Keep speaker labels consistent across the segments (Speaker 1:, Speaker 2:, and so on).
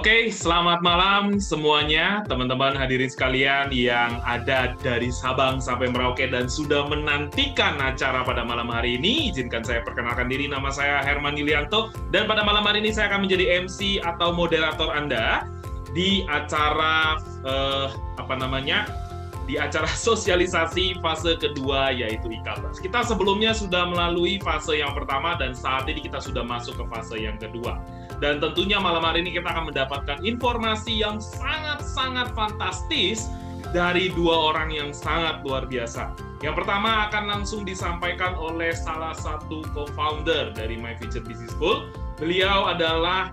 Speaker 1: Oke, selamat malam semuanya, teman-teman hadirin sekalian yang ada dari Sabang sampai Merauke dan sudah menantikan acara pada malam hari ini. Izinkan saya perkenalkan diri, nama saya Herman Yulianto, dan pada malam hari ini saya akan menjadi MC atau moderator Anda di acara di acara sosialisasi fase kedua, yaitu e-commerce. Kita sebelumnya sudah melalui fase yang pertama dan saat ini kita sudah masuk ke fase yang kedua. Dan tentunya malam hari ini kita akan mendapatkan informasi yang sangat-sangat fantastis dari dua orang yang sangat luar biasa. Yang pertama akan langsung disampaikan oleh salah satu co-founder dari My Future Business School. Beliau adalah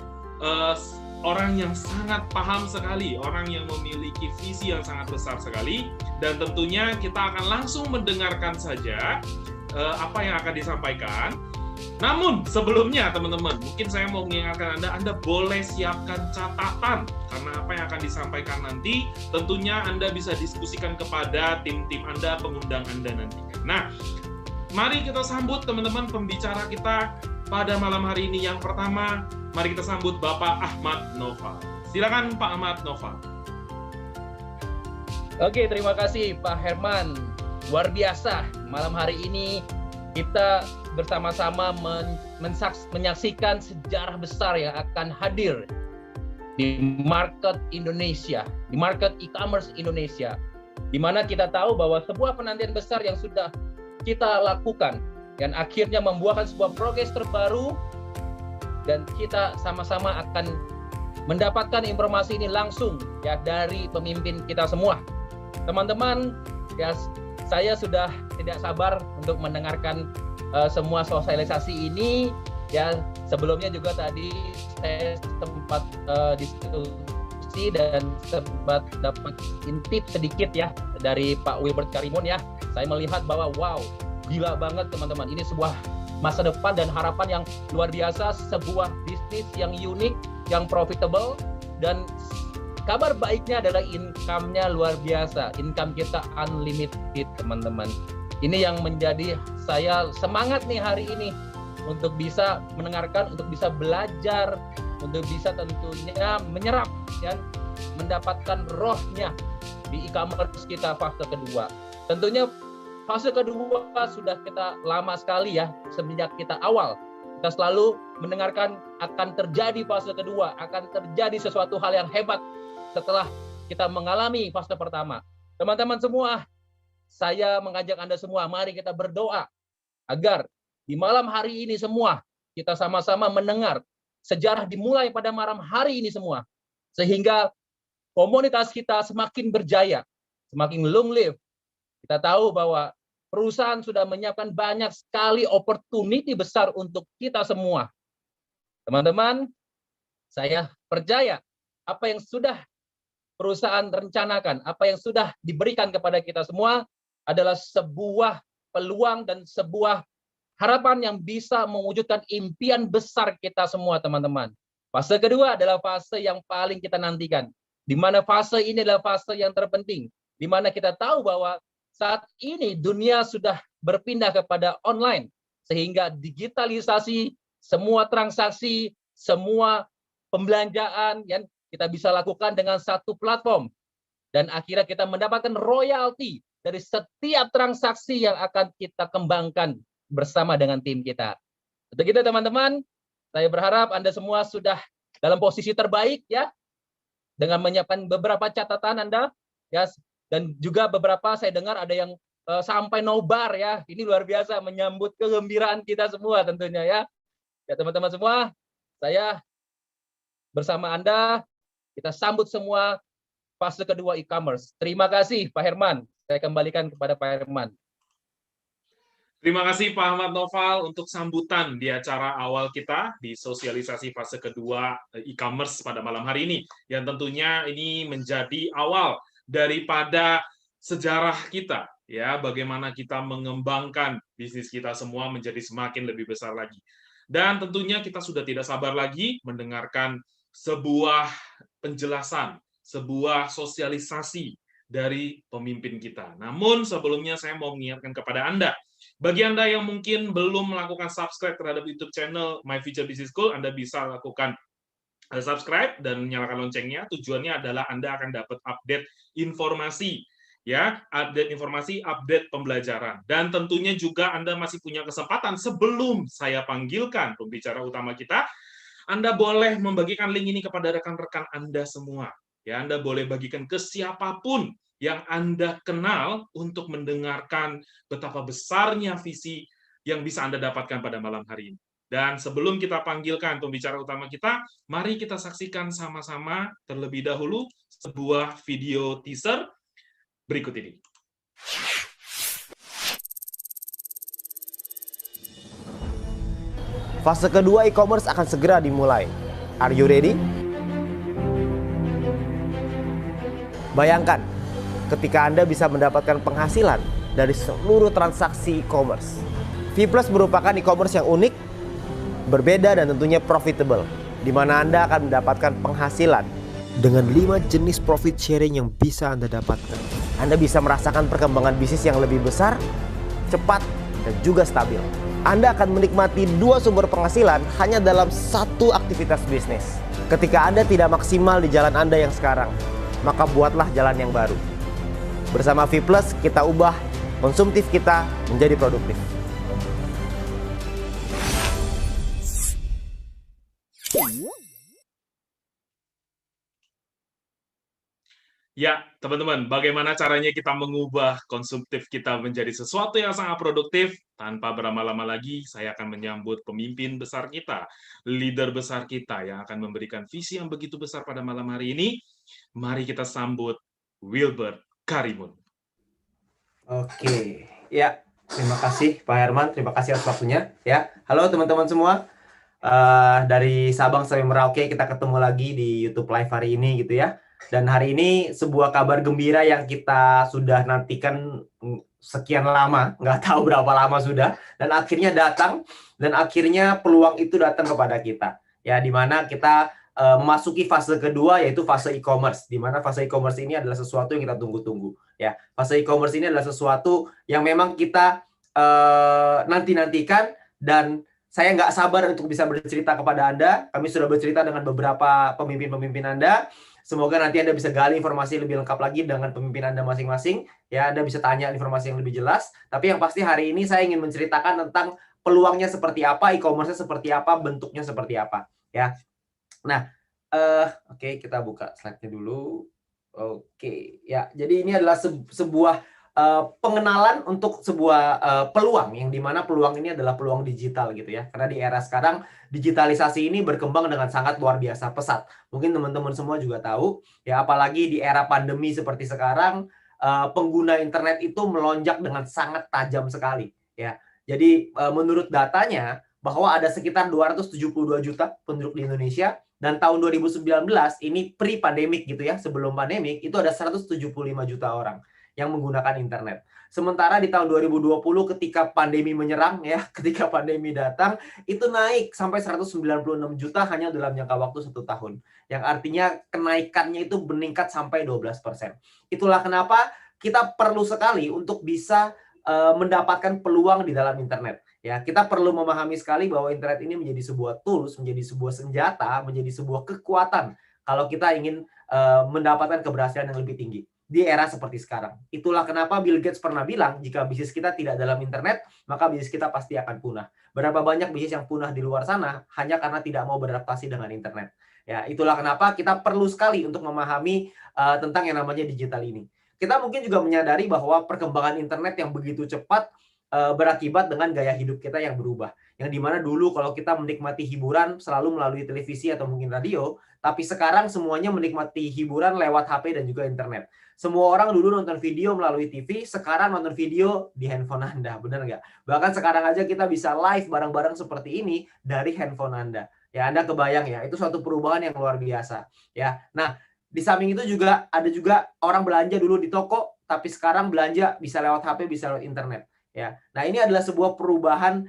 Speaker 1: orang yang sangat paham sekali, orang yang memiliki visi yang sangat besar sekali, dan tentunya kita akan langsung mendengarkan saja apa yang akan disampaikan. Namun sebelumnya teman-teman, mungkin saya mau mengingatkan Anda boleh siapkan catatan, karena apa yang akan disampaikan nanti tentunya Anda bisa diskusikan kepada tim-tim Anda, pengundang Anda nanti. Nah, mari kita sambut teman-teman pembicara kita pada malam hari ini. Yang pertama, mari kita sambut Bapak Ahmad Noval. Silakan Pak Ahmad Noval.
Speaker 2: Oke, terima kasih Pak Herman. Luar biasa, malam hari ini kita bersama-sama menyaksikan sejarah besar yang akan hadir di market Indonesia, di market e-commerce Indonesia, di mana kita tahu bahwa sebuah penantian besar yang sudah kita lakukan dan akhirnya membuahkan sebuah progres terbaru, dan kita sama-sama akan mendapatkan informasi ini langsung ya dari pemimpin kita semua. Teman-teman, ya saya sudah tidak sabar untuk mendengarkan semua sosialisasi ini. Ya, sebelumnya juga tadi saya sempat diskusi dan sempat dapat intip sedikit ya dari Pak Wilbert Karimun ya. Saya melihat bahwa wow, gila banget teman-teman. Ini sebuah masa depan dan harapan yang luar biasa, sebuah bisnis yang unik, yang profitable, dan kabar baiknya adalah income-nya luar biasa. Income kita unlimited, teman-teman. Ini yang menjadi saya semangat nih hari ini untuk bisa mendengarkan, untuk bisa belajar, untuk bisa tentunya menyerap dan mendapatkan rohnya di e-commerce kita fase kedua. Tentunya fase kedua sudah kita lama sekali ya, semenjak kita awal. Kita selalu mendengarkan akan terjadi fase kedua, akan terjadi sesuatu hal yang hebat setelah kita mengalami fase pertama. Teman-teman semua, saya mengajak Anda semua, mari kita berdoa agar di malam hari ini semua kita sama-sama mendengar sejarah dimulai pada malam hari ini semua, sehingga komunitas kita semakin berjaya, semakin long live. Kita tahu bahwa perusahaan sudah menyiapkan banyak sekali opportunity besar untuk kita semua. Teman-teman, saya percaya apa yang sudah perusahaan rencanakan, apa yang sudah diberikan kepada kita semua adalah sebuah peluang dan sebuah harapan yang bisa mewujudkan impian besar kita semua, teman-teman. Fase kedua adalah fase yang paling kita nantikan, di mana fase ini adalah fase yang terpenting, di mana kita tahu bahwa saat ini dunia sudah berpindah kepada online, sehingga digitalisasi semua transaksi, semua pembelanjaan yang kita bisa lakukan dengan satu platform, dan akhirnya kita mendapatkan royalti dari setiap transaksi yang akan kita kembangkan bersama dengan tim kita. Untuk itu teman-teman, saya berharap Anda semua sudah dalam posisi terbaik ya, dengan menyiapkan beberapa catatan Anda ya, dan juga beberapa saya dengar ada yang sampai nobar ya. Ini luar biasa menyambut kegembiraan kita semua tentunya ya. Ya teman-teman semua, saya bersama Anda, kita sambut semua fase kedua e-commerce. Terima kasih Pak Herman. Saya kembalikan kepada Pak Herman.
Speaker 1: Terima kasih Pak Ahmad Noval untuk sambutan di acara awal kita di sosialisasi fase kedua e-commerce pada malam hari ini. Yang tentunya ini menjadi awal daripada sejarah kita, ya, bagaimana kita mengembangkan bisnis kita semua menjadi semakin lebih besar lagi. Dan tentunya kita sudah tidak sabar lagi mendengarkan sebuah penjelasan, sebuah sosialisasi dari pemimpin kita. Namun sebelumnya saya mau mengingatkan kepada Anda, bagi Anda yang mungkin belum melakukan subscribe terhadap YouTube channel My Future Business School, Anda bisa lakukan subscribe dan nyalakan loncengnya. Tujuannya adalah Anda akan dapat update informasi, ya, update informasi, update pembelajaran. Dan tentunya juga Anda masih punya kesempatan sebelum saya panggilkan pembicara utama kita, Anda boleh membagikan link ini kepada rekan-rekan Anda semua. Ya, Anda boleh bagikan ke siapapun yang Anda kenal untuk mendengarkan betapa besarnya visi yang bisa Anda dapatkan pada malam hari ini. Dan sebelum kita panggilkan pembicara utama kita, mari kita saksikan sama-sama terlebih dahulu sebuah video teaser berikut ini.
Speaker 3: Fase kedua e-commerce akan segera dimulai. Are you ready? Bayangkan, ketika Anda bisa mendapatkan penghasilan dari seluruh transaksi e-commerce. Vplus merupakan e-commerce yang unik, berbeda dan tentunya profitable, di mana Anda akan mendapatkan penghasilan dengan 5 jenis profit sharing yang bisa Anda dapatkan. Anda bisa merasakan perkembangan bisnis yang lebih besar, cepat, dan juga stabil. Anda akan menikmati 2 sumber penghasilan hanya dalam satu aktivitas bisnis. Ketika Anda tidak maksimal di jalan Anda yang sekarang, maka buatlah jalan yang baru. Bersama Vplus, kita ubah konsumtif kita menjadi produktif.
Speaker 1: Ya, teman-teman, bagaimana caranya kita mengubah konsumtif kita menjadi sesuatu yang sangat produktif? Tanpa berlama-lama lagi, saya akan menyambut pemimpin besar kita, leader besar kita yang akan memberikan visi yang begitu besar pada malam hari ini. Mari kita sambut Wilbert Karimun.
Speaker 3: Oke, ya, terima kasih Pak Herman, terima kasih atas waktunya. Ya, halo teman-teman semua. Dari Sabang sampai Merauke kita ketemu lagi di YouTube Live hari ini gitu ya. Dan hari ini sebuah kabar gembira yang kita sudah nantikan sekian lama, nggak tahu berapa lama sudah, dan akhirnya datang, dan akhirnya peluang itu datang kepada kita. Ya, di mana kita memasuki fase kedua, yaitu fase e-commerce, di mana fase e-commerce ini adalah sesuatu yang kita tunggu-tunggu. Ya, fase e-commerce ini adalah sesuatu yang memang kita nanti-nantikan, dan saya nggak sabar untuk bisa bercerita kepada Anda. Kami sudah bercerita dengan beberapa pemimpin-pemimpin Anda. Semoga nanti Anda bisa gali informasi lebih lengkap lagi dengan pemimpin Anda masing-masing. Ya, Anda bisa tanya informasi yang lebih jelas. Tapi yang pasti hari ini saya ingin menceritakan tentang peluangnya seperti apa, e-commerce-nya seperti apa, bentuknya seperti apa. Ya, nah, oke, kita buka slide-nya dulu. Oke, ya, jadi ini adalah sebuah pengenalan untuk sebuah peluang, yang dimana peluang ini adalah peluang digital gitu ya. Karena di era sekarang digitalisasi ini berkembang dengan sangat luar biasa pesat. Mungkin teman-teman semua juga tahu ya, apalagi di era pandemi seperti sekarang, pengguna internet itu melonjak dengan sangat tajam sekali ya. Jadi menurut datanya bahwa ada sekitar 272 juta penduduk di Indonesia, dan tahun 2019 ini pre-pandemic gitu ya, sebelum pandemik itu ada 175 juta orang yang menggunakan internet. Sementara di tahun 2020 ketika pandemi menyerang ya, ketika pandemi datang, itu naik sampai 196 juta hanya dalam jangka waktu 1 tahun. Yang artinya kenaikannya itu meningkat sampai 12%. Itulah kenapa kita perlu sekali untuk bisa mendapatkan peluang di dalam internet. Ya, kita perlu memahami sekali bahwa internet ini menjadi sebuah tools, menjadi sebuah senjata, menjadi sebuah kekuatan kalau kita ingin mendapatkan keberhasilan yang lebih tinggi di era seperti sekarang. Itulah kenapa Bill Gates pernah bilang, jika bisnis kita tidak dalam internet, maka bisnis kita pasti akan punah. Berapa banyak bisnis yang punah di luar sana hanya karena tidak mau beradaptasi dengan internet. Ya, itulah kenapa kita perlu sekali untuk memahami tentang yang namanya digital ini. Kita mungkin juga menyadari bahwa perkembangan internet yang begitu cepat berakibat dengan gaya hidup kita yang berubah. Yang dimana dulu kalau kita menikmati hiburan selalu melalui televisi atau mungkin radio, tapi sekarang semuanya menikmati hiburan lewat HP dan juga internet. Semua orang dulu nonton video melalui TV, sekarang nonton video di handphone Anda, benar nggak? Bahkan sekarang aja kita bisa live bareng-bareng seperti ini dari handphone Anda. Ya, Anda kebayang ya, itu suatu perubahan yang luar biasa. Ya, nah di samping itu juga ada juga orang belanja dulu di toko, tapi sekarang belanja bisa lewat HP, bisa lewat internet. Ya, nah ini adalah sebuah perubahan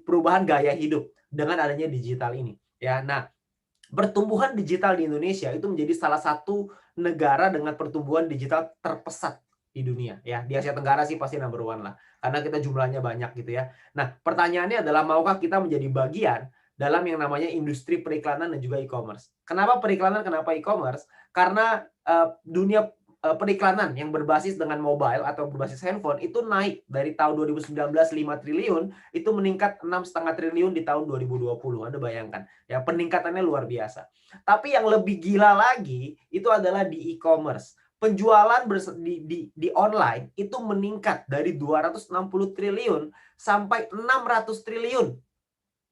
Speaker 3: perubahan gaya hidup dengan adanya digital ini. Ya, nah pertumbuhan digital di Indonesia itu menjadi salah satu negara dengan pertumbuhan digital terpesat di dunia. Ya, di Asia Tenggara sih pasti number one lah, karena kita jumlahnya banyak gitu ya. Nah, pertanyaannya adalah maukah kita menjadi bagian dalam yang namanya industri periklanan dan juga e-commerce. Kenapa periklanan, kenapa e-commerce? Karena dunia periklanan yang berbasis dengan mobile atau berbasis handphone itu naik dari tahun 2019 5 triliun itu meningkat 6,5 triliun di tahun 2020. Anda bayangkan ya, peningkatannya luar biasa. Tapi yang lebih gila lagi itu adalah di e-commerce. Penjualan di online itu meningkat dari 260 triliun sampai 600 triliun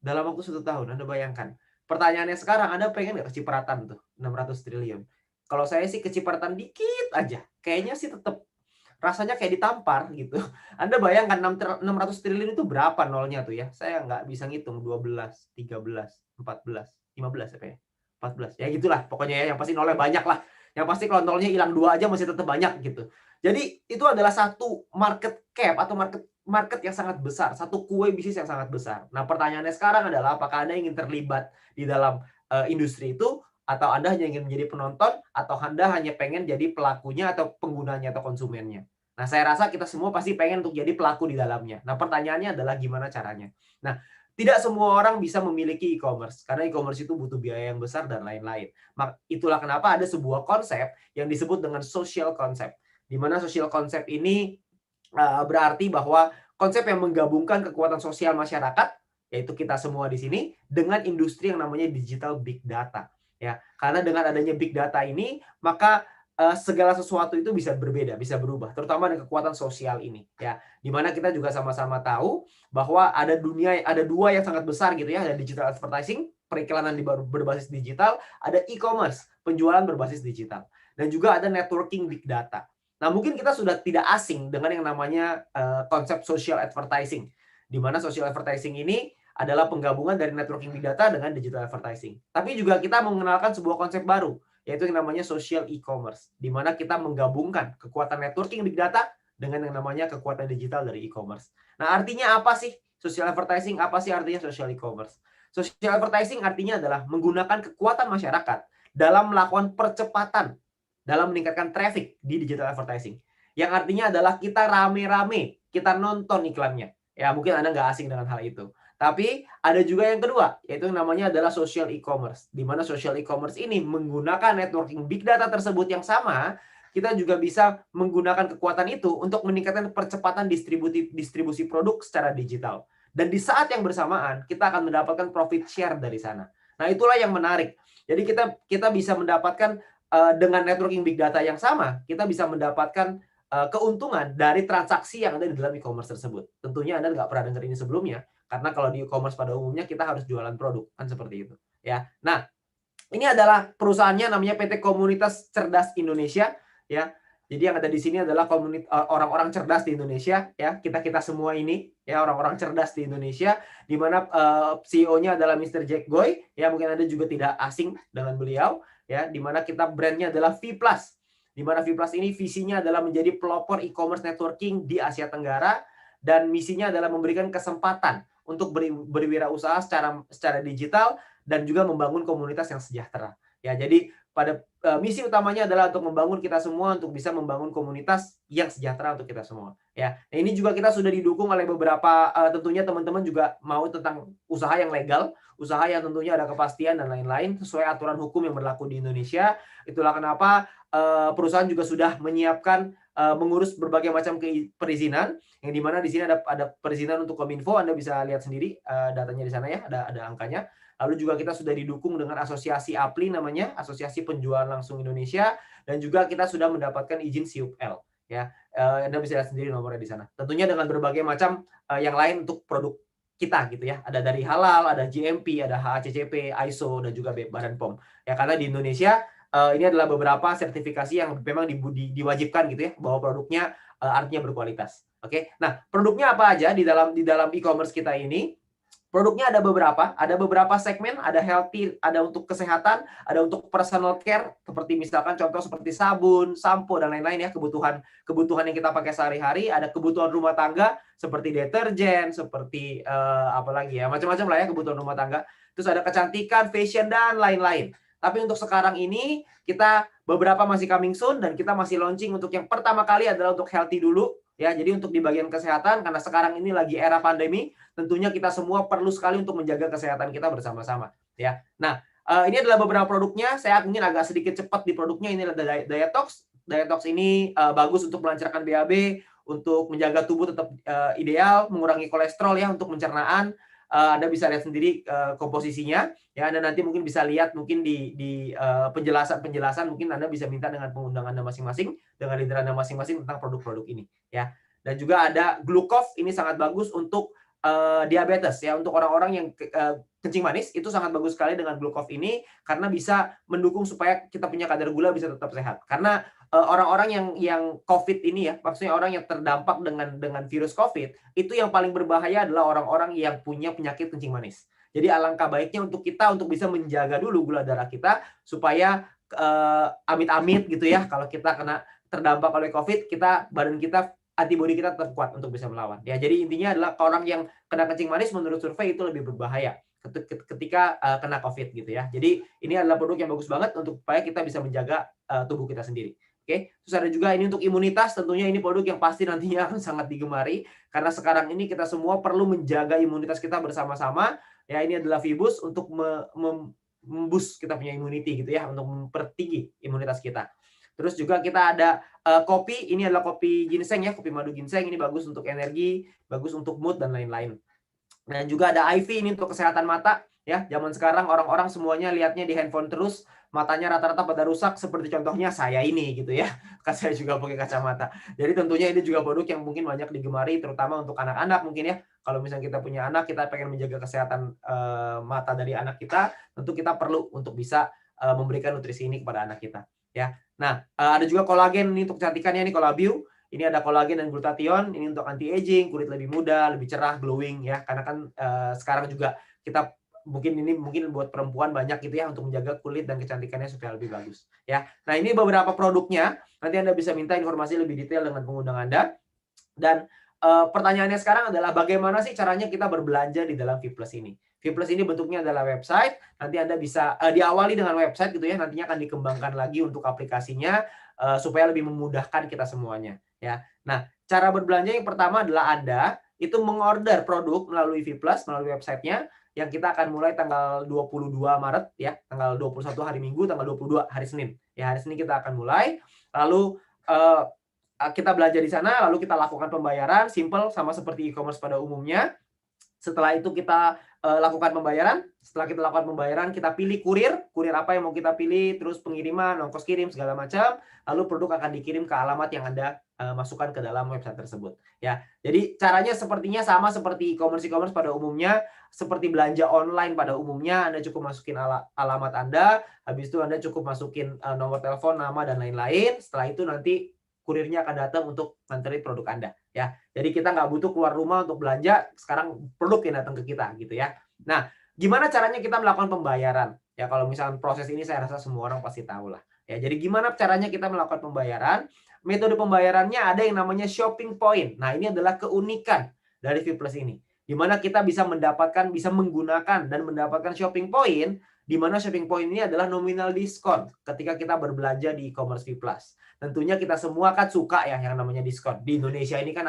Speaker 3: dalam waktu 1 tahun. Anda bayangkan. Pertanyaannya sekarang, Anda pengen nggak kecipratan tuh 600 triliun? Kalau saya sih kecipratan dikit aja. Kayaknya sih tetap rasanya kayak ditampar gitu. Anda bayangkan 600 triliun itu berapa nolnya tuh ya? Saya nggak bisa ngitung. 12, 13, 14, 15 apa ya? 14. Ya gitulah pokoknya ya. Yang pasti nolnya banyak lah. Yang pasti kalau nolnya hilang 2 aja masih tetap banyak gitu. Jadi itu adalah satu market cap atau market yang sangat besar. Satu kue bisnis yang sangat besar. Nah pertanyaannya sekarang adalah apakah Anda ingin terlibat di dalam industri itu? Atau Anda hanya ingin menjadi penonton, atau Anda hanya pengen jadi pelakunya atau penggunanya atau konsumennya. Nah, saya rasa kita semua pasti pengen untuk jadi pelaku di dalamnya. Nah, pertanyaannya adalah gimana caranya. Nah, tidak semua orang bisa memiliki e-commerce, karena e-commerce itu butuh biaya yang besar dan lain-lain. Itulah kenapa ada sebuah konsep yang disebut dengan social concept. Di mana social concept ini berarti bahwa konsep yang menggabungkan kekuatan sosial masyarakat, yaitu kita semua di sini, dengan industri yang namanya digital big data. Ya, karena dengan adanya big data ini, maka segala sesuatu itu bisa berbeda, bisa berubah, terutama dengan kekuatan sosial ini, ya. Dimana kita juga sama-sama tahu bahwa ada dua yang sangat besar gitu ya, ada digital advertising, periklanan berbasis digital, ada e-commerce, penjualan berbasis digital, dan juga ada networking big data. Nah, mungkin kita sudah tidak asing dengan yang namanya konsep social advertising, di mana social advertising ini adalah penggabungan dari networking big data dengan digital advertising. Tapi juga kita mengenalkan sebuah konsep baru, yaitu yang namanya social e-commerce, di mana kita menggabungkan kekuatan networking big data dengan yang namanya kekuatan digital dari e-commerce. Nah, artinya apa sih social advertising? Apa sih artinya social e-commerce? Social advertising artinya adalah menggunakan kekuatan masyarakat dalam melakukan percepatan dalam meningkatkan traffic di digital advertising. Yang artinya adalah kita rame-rame, kita nonton iklannya. Ya, mungkin Anda nggak asing dengan hal itu. Tapi ada juga yang kedua, yaitu yang namanya adalah social e-commerce. Di mana social e-commerce ini menggunakan networking big data tersebut yang sama, kita juga bisa menggunakan kekuatan itu untuk meningkatkan percepatan distribusi produk secara digital. Dan di saat yang bersamaan, kita akan mendapatkan profit share dari sana. Nah, itulah yang menarik. Jadi kita bisa mendapatkan dengan networking big data yang sama, kita bisa mendapatkan keuntungan dari transaksi yang ada di dalam e-commerce tersebut. Tentunya Anda nggak pernah dengar ini sebelumnya, karena kalau di e-commerce pada umumnya kita harus jualan produk, kan seperti itu. Ya, nah ini adalah perusahaannya namanya PT Komunitas Cerdas Indonesia. Ya, jadi yang ada di sini adalah orang-orang cerdas di Indonesia. Ya, kita semua ini ya orang-orang cerdas di Indonesia. Di mana CEO-nya adalah Mr. Jack Goy. Ya, mungkin Anda juga tidak asing dengan beliau. Ya, di mana kita brandnya adalah V+. Di mana V+ ini visinya adalah menjadi pelopor e-commerce networking di Asia Tenggara, dan misinya adalah memberikan kesempatan untuk berwirausaha secara digital dan juga membangun komunitas yang sejahtera. Ya, jadi pada misi utamanya adalah untuk membangun kita semua untuk bisa membangun komunitas yang sejahtera untuk kita semua. Ya, nah, ini juga kita sudah didukung oleh beberapa tentunya teman-teman juga mau tentang usaha yang legal, usaha yang tentunya ada kepastian dan lain-lain sesuai aturan hukum yang berlaku di Indonesia. Itulah kenapa perusahaan juga sudah menyiapkan mengurus berbagai macam perizinan, yang dimana di sini ada perizinan untuk Kominfo. Anda bisa lihat sendiri datanya di sana ya, ada angkanya. Lalu juga kita sudah didukung dengan asosiasi APLI namanya, Asosiasi Penjualan Langsung Indonesia, dan juga kita sudah mendapatkan izin SIUP-L. Ya, Anda bisa lihat sendiri nomornya di sana. Tentunya dengan berbagai macam yang lain untuk produk kita gitu ya. Ada dari halal, ada GMP, ada HACCP, ISO, dan juga Badan POM. Ya, karena di Indonesia ini adalah beberapa sertifikasi yang memang diwajibkan gitu ya, bahwa produknya artinya berkualitas. Oke. Nah, produknya apa aja di dalam e-commerce kita ini? Produknya ada beberapa segmen, ada healthy, ada untuk kesehatan, ada untuk personal care, seperti misalkan contoh seperti sabun, sampo, dan lain-lain ya, kebutuhan yang kita pakai sehari-hari. Ada kebutuhan rumah tangga seperti deterjen, seperti apalagi ya, macam-macam lah ya kebutuhan rumah tangga. Terus ada kecantikan, fashion, dan lain-lain. Tapi untuk sekarang ini kita beberapa masih coming soon, dan kita masih launching untuk yang pertama kali adalah untuk healthy dulu. ya. Jadi untuk di bagian kesehatan, karena sekarang ini lagi era pandemi, tentunya kita semua perlu sekali untuk menjaga kesehatan kita bersama-sama, ya. Nah, ini adalah beberapa produknya. Saya mungkin agak sedikit cepat di produknya. Ini adalah Dietox. Dietox ini bagus untuk melancarkan BAB, untuk menjaga tubuh tetap ideal, mengurangi kolesterol ya, untuk pencernaan. Anda bisa lihat sendiri komposisinya ya. Anda nanti mungkin bisa lihat mungkin di penjelasan mungkin Anda bisa minta dengan pengundang Anda masing-masing, dengan leader Anda masing-masing tentang produk-produk ini ya. Dan juga ada Glucov, ini sangat bagus untuk diabetes ya, untuk orang-orang yang kencing manis, itu sangat bagus sekali dengan Glucov ini karena bisa mendukung supaya kita punya kadar gula bisa tetap sehat. Karena orang-orang yang COVID ini ya, maksudnya orang yang terdampak dengan virus COVID, itu yang paling berbahaya adalah orang-orang yang punya penyakit kencing manis. Jadi alangkah baiknya untuk kita untuk bisa menjaga dulu gula darah kita supaya amit-amit gitu ya, kalau kita terdampak oleh COVID, badan kita, antibodi kita tetap kuat untuk bisa melawan. Ya, jadi intinya adalah orang yang kena kencing manis menurut survei itu lebih berbahaya ketika kena COVID gitu ya. Jadi ini adalah produk yang bagus banget untuk supaya kita bisa menjaga tubuh kita sendiri. Oke, terus ada juga ini untuk imunitas. Tentunya ini produk yang pasti nantinya akan sangat digemari karena sekarang ini kita semua perlu menjaga imunitas kita bersama-sama. Ya, ini adalah Vibus untuk memboost kita punya immunity gitu ya, untuk mempertinggi imunitas kita. Terus juga kita ada kopi. Ini adalah kopi ginseng ya, kopi madu ginseng. Ini bagus untuk energi, bagus untuk mood dan lain-lain. Dan juga ada IV, ini untuk kesehatan mata ya. Zaman sekarang orang-orang semuanya lihatnya di handphone terus, matanya rata-rata pada rusak, seperti contohnya saya ini gitu ya. Kan saya juga pakai kacamata. Jadi tentunya ini juga produk yang mungkin banyak digemari, terutama untuk anak-anak mungkin ya. Kalau misalnya kita punya anak, kita pengen menjaga kesehatan mata dari anak kita, tentu kita perlu untuk bisa memberikan nutrisi ini kepada anak kita ya. Nah, ada juga kolagen, ini untuk kecantikannya, ini Colabio. Ini ada kolagen dan glutathione, ini untuk anti aging, kulit lebih muda, lebih cerah, glowing ya. Karena kan sekarang juga kita mungkin buat perempuan banyak gitu ya, untuk menjaga kulit dan kecantikannya supaya lebih bagus ya. Nah, ini beberapa produknya. Nanti Anda bisa minta informasi lebih detail dengan pengundang Anda. Dan pertanyaannya sekarang adalah bagaimana sih caranya kita berbelanja di dalam Vplus ini. Vplus ini bentuknya adalah website. Nanti Anda bisa diawali dengan website gitu ya. Nantinya akan dikembangkan lagi untuk aplikasinya supaya lebih memudahkan kita semuanya ya. Nah, cara berbelanja yang pertama adalah Anda itu mengorder produk melalui Vplus, melalui websitenya, yang kita akan mulai tanggal 22 Maret ya, tanggal 21 hari Minggu, tanggal 22 hari Senin. Ya, hari Senin kita akan mulai. Lalu kita belanja di sana, lalu kita lakukan pembayaran simple sama seperti e-commerce pada umumnya. Setelah itu kita lakukan pembayaran. Setelah kita lakukan pembayaran, kita pilih kurir apa yang mau kita pilih, terus pengiriman, ongkos kirim segala macam. Lalu produk akan dikirim ke alamat yang Anda masukkan ke dalam website tersebut. Ya, jadi caranya sepertinya sama seperti e-commerce pada umumnya, seperti belanja online pada umumnya. Anda cukup masukin alamat Anda, habis itu Anda cukup masukin nomor telepon, nama dan lain-lain. Setelah itu nanti kurirnya akan datang untuk nganterin produk Anda ya. Jadi kita nggak butuh keluar rumah untuk belanja, sekarang produk yang datang ke kita gitu ya. Nah, gimana caranya kita melakukan pembayaran? Ya, kalau misalnya proses ini saya rasa semua orang pasti tahu lah. Ya, jadi gimana caranya kita melakukan pembayaran? Metode pembayarannya ada yang namanya shopping point. Nah, ini adalah keunikan dari Vplus ini. Di mana kita bisa menggunakan dan mendapatkan shopping point, di mana shopping point ini adalah nominal diskon ketika kita berbelanja di e-commerce Vplus. Tentunya kita semua kan suka ya yang namanya diskon. Di Indonesia ini kan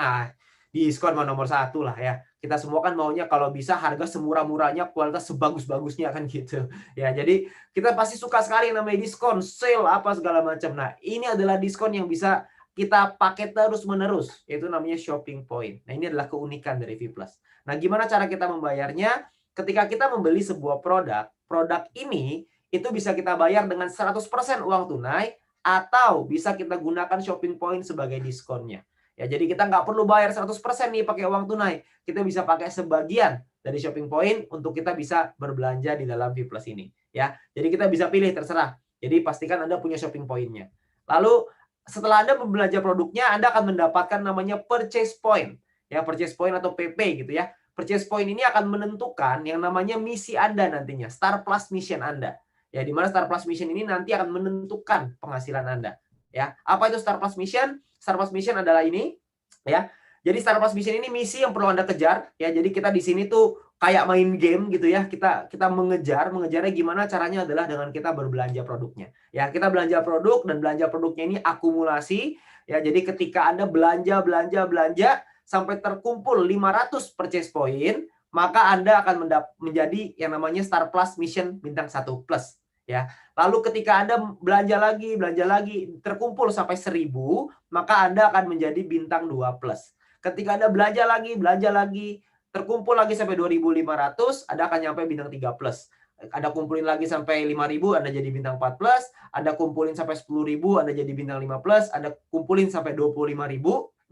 Speaker 3: diskon nomor satu lah ya. Kita semua kan maunya kalau bisa harga semurah-murahnya, kualitas sebagus-bagusnya kan gitu. Ya, jadi kita pasti suka sekali yang namanya diskon, sale apa segala macam. Nah, ini adalah diskon yang bisa kita pakai terus-menerus, yaitu namanya shopping point. Nah, ini adalah keunikan dari Vplus. Nah, gimana cara kita membayarnya? Ketika kita membeli sebuah produk ini itu bisa kita bayar dengan 100% uang tunai, atau bisa kita gunakan shopping point sebagai diskonnya. Ya, jadi kita nggak perlu bayar 100% nih pakai uang tunai. Kita bisa pakai sebagian dari shopping point untuk kita bisa berbelanja di dalam Vplus ini. Ya, jadi kita bisa pilih terserah. Jadi pastikan Anda punya shopping point-nya. Lalu setelah Anda membelanja produknya, Anda akan mendapatkan namanya purchase point. Ya, purchase point atau PP gitu ya. Purchase point ini akan menentukan yang namanya misi Anda nantinya, Star Plus Mission Anda. Ya, di mana Star Plus Mission ini nanti akan menentukan penghasilan Anda. Ya, apa itu Star Plus Mission? Star Plus Mission adalah ini, ya. Jadi Star Plus Mission ini misi yang perlu Anda kejar, ya. Jadi kita di sini tuh kayak main game gitu ya. Kita mengejarnya gimana caranya adalah dengan kita berbelanja produknya. Ya, kita belanja produk dan belanja produknya ini akumulasi ya. Jadi ketika Anda belanja sampai terkumpul 500 purchase point, maka Anda akan menjadi yang namanya Star Plus Mission bintang 1 plus ya. Lalu ketika Anda belanja lagi terkumpul sampai 1000, maka Anda akan menjadi bintang 2 plus. Ketika Anda belanja lagi terkumpul lagi sampai 2.500, Anda akan nyampe bintang 3 plus. Anda kumpulin lagi sampai 5.000, Anda jadi bintang 4 plus. Anda kumpulin sampai 10.000, Anda jadi bintang 5 plus. Anda kumpulin sampai 25.000,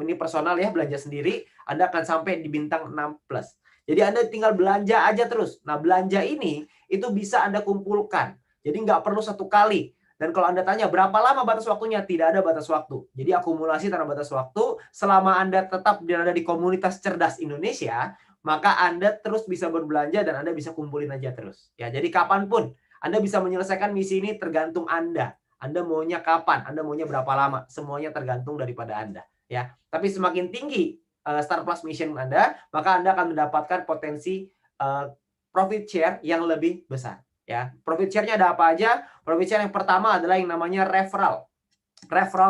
Speaker 3: ini personal ya, belanja sendiri, Anda akan sampai di bintang 6 plus. Jadi Anda tinggal belanja aja terus. Nah, belanja ini itu bisa Anda kumpulkan. Jadi nggak perlu satu kali. Dan kalau Anda tanya berapa lama batas waktunya, tidak ada batas waktu. Jadi akumulasi tanpa batas waktu, selama Anda tetap berada di komunitas cerdas Indonesia, maka Anda terus bisa berbelanja dan Anda bisa kumpulin aja terus. Ya, jadi kapanpun Anda bisa menyelesaikan misi ini tergantung Anda. Anda maunya kapan, Anda maunya berapa lama, semuanya tergantung daripada Anda. Ya, tapi semakin tinggi Star Plus Mission Anda, maka Anda akan mendapatkan potensi profit share yang lebih besar. Ya, profit share-nya ada apa aja? Profit share yang pertama adalah yang namanya referral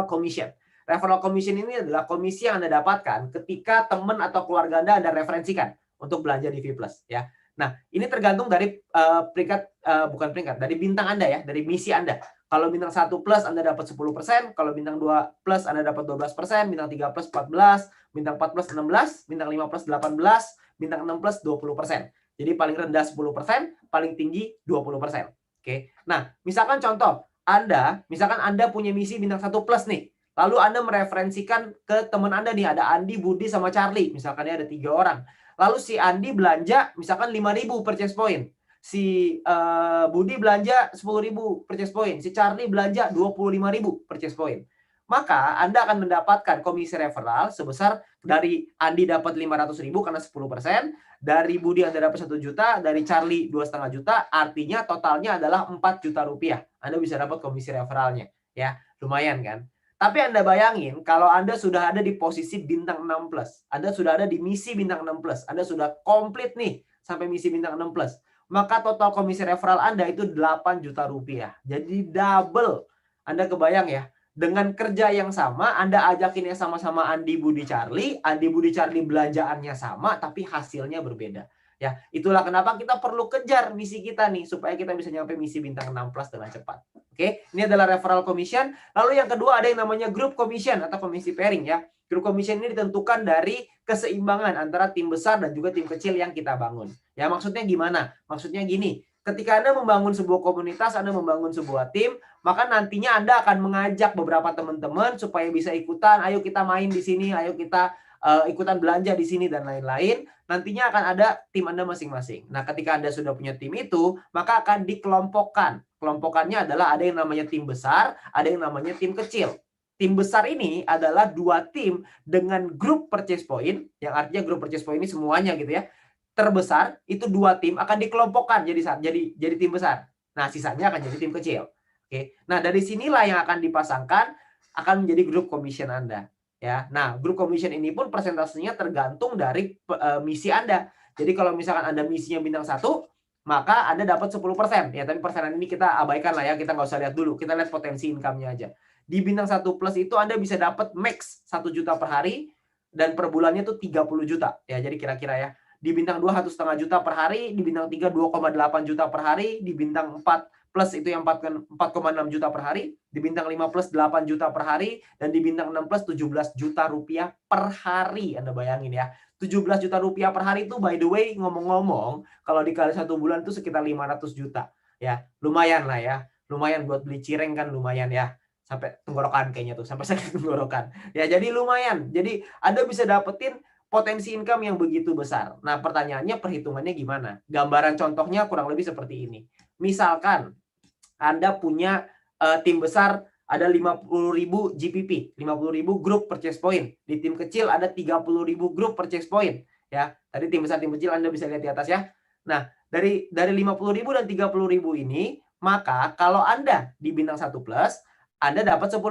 Speaker 3: commission. Referral commission ini adalah komisi yang Anda dapatkan ketika teman atau keluarga Anda referensikan untuk belanja di V+. Ya. Nah, ini tergantung dari dari bintang Anda ya, dari misi Anda. Kalau bintang 1 plus Anda dapat 10%, kalau bintang 2 plus Anda dapat 12%, bintang 3 plus 14, bintang 4 plus 16, bintang 5 plus 18, bintang 6 plus 20%. Jadi paling rendah 10%, paling tinggi 20%. Oke. Nah, misalkan contoh, misalkan Anda punya misi bintang 1 plus nih. Lalu Anda mereferensikan ke teman Anda nih, ada Andi, Budi, sama Charlie. Misalkan ya ada 3 orang. Lalu si Andi belanja misalkan 5.000 purchase point. Si Budi belanja 10.000 purchase point. Si Charlie belanja 25.000 purchase point. Maka Anda akan mendapatkan komisi referral sebesar dari Andi dapat 500.000 karena 10%, dari Budi Anda dapat 1 juta, dari Charlie 2,5 juta, artinya totalnya adalah 4 juta rupiah. Anda bisa dapat komisi referralnya. Ya, lumayan kan? Tapi Anda bayangin kalau Anda sudah ada di posisi bintang 6 plus. Anda sudah ada di misi bintang 6 plus. Anda sudah komplit nih sampai misi bintang 6 plus. Maka total komisi referral Anda itu 8 juta rupiah. Jadi double. Anda kebayang ya. Dengan kerja yang sama, Anda ajakinnya sama-sama Andi, Budi, Charlie. Andi, Budi, Charlie belanjaannya sama, tapi hasilnya berbeda. Ya, itulah kenapa kita perlu kejar misi kita nih supaya kita bisa nyampe misi bintang 6 plus dengan cepat. Oke, ini adalah referral commission. Lalu yang kedua ada yang namanya group commission atau komisi pairing ya. Group commission ini ditentukan dari keseimbangan antara tim besar dan juga tim kecil yang kita bangun. Ya, maksudnya gimana? Maksudnya gini, ketika Anda membangun sebuah komunitas, Anda membangun sebuah tim, maka nantinya Anda akan mengajak beberapa teman-teman supaya bisa ikutan, ayo kita main di sini, ayo kita ikutan belanja di sini dan lain-lain. Nantinya akan ada tim Anda masing-masing. Nah, ketika Anda sudah punya tim itu, maka akan dikelompokkan. Kelompokannya adalah ada yang namanya tim besar, ada yang namanya tim kecil. Tim besar ini adalah 2 tim dengan grup purchase point, yang artinya grup purchase point ini semuanya gitu ya. Terbesar itu 2 tim akan dikelompokkan jadi tim besar. Nah, sisanya akan jadi tim kecil. Oke. Nah, dari sinilah yang akan dipasangkan akan menjadi grup commission Anda. Ya, nah grup commission ini pun persentasenya tergantung dari misi Anda. Jadi kalau misalkan Anda misinya bintang 1, maka Anda dapat 10%. Ya, tapi persenan ini kita abaikan lah ya, kita nggak usah lihat dulu. Kita lihat potensi income-nya aja. Di bintang 1 plus itu Anda bisa dapat max 1 juta per hari dan per bulannya itu 30 juta. Ya, jadi kira-kira ya. Di bintang 2 1,5 juta per hari, di bintang 3 2,8 juta per hari, di bintang 4 plus itu yang 4,6 juta per hari, di bintang 5 plus 8 juta per hari, dan di bintang 6 plus 17 juta rupiah per hari. Anda bayangin ya, 17 juta rupiah per hari itu by the way, ngomong-ngomong, kalau dikali 1 bulan itu sekitar 500 juta. Ya, lumayan lah ya. Lumayan buat beli cireng kan lumayan ya. Sampai tenggorokan kayaknya tuh, sampai sakit tenggorokan. Ya, jadi lumayan. Jadi Anda bisa dapetin potensi income yang begitu besar. Nah, pertanyaannya perhitungannya gimana? Gambaran contohnya kurang lebih seperti ini. Misalkan Anda punya tim besar ada 50.000 GPP, 50.000 grup purchase point. Di tim kecil ada 30.000 grup purchase point. Ya, tadi tim besar, tim kecil Anda bisa lihat di atas ya. Nah, dari 50.000 dan 30.000 ini, maka kalau Anda di bintang 1 plus, Anda dapat 10%.